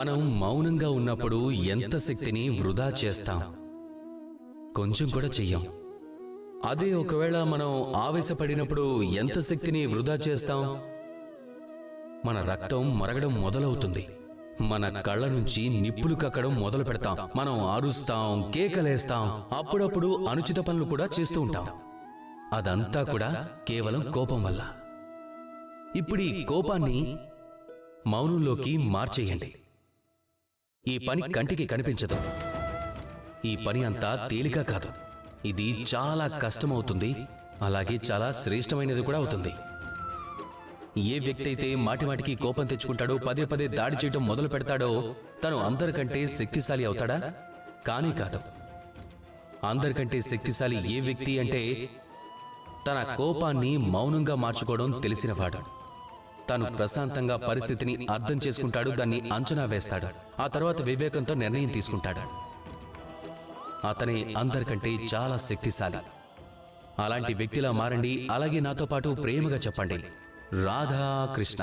మనం మౌనంగా ఉన్నప్పుడు ఎంత శక్తిని వృధా చేస్తాం? కొంచెం కూడా చెయ్యం. అదే ఒకవేళ మనం ఆవేశపడినప్పుడు ఎంత శక్తిని వృధా చేస్తాం? మన రక్తం మరగడం మొదలవుతుంది. మన కళ్ళ నుంచి నిప్పులు కక్కడం మొదలు పెడతాం. మనం అరుస్తాం, కేకలేస్తాం, అప్పుడప్పుడు అనుచిత పనులు కూడా చేస్తూ ఉంటాం. అదంతా కూడా కేవలం కోపం వల్ల. ఇప్పుడు ఈ కోపాన్ని మౌనంలోకి మార్చేయండి. ఈ పని కంటికి కనిపించదు. ఈ పని అంతా తేలిక కాదు. ఇది చాలా కష్టమవుతుంది, అలాగే చాలా శ్రేష్టమైనది కూడా అవుతుంది. ఏ వ్యక్తి అయితే మాటిమాటికి కోపం తెచ్చుకుంటాడో, పదే పదే దాడి చేయడం మొదలు పెడతాడో, తను అందరికంటే శక్తిశాలి అవుతాడా? కానీ కాదు. అందరికంటే శక్తిశాలి ఏ వ్యక్తి అంటే తన కోపాన్ని మౌనంగా మార్చుకోవడం తెలిసినవాడు. తను ప్రశాంతంగా పరిస్థితిని అర్థం చేసుకుంటాడు, దాన్ని అంచనా వేస్తాడు, ఆ తర్వాత వివేకంతో నిర్ణయం తీసుకుంటాడు. అతనే అందరికంటే చాలా శక్తిశాలి. అలాంటి వ్యక్తిలా మారండి. అలాగే నాతో పాటు ప్రేమగా చెప్పండి, రాధా కృష్ణ.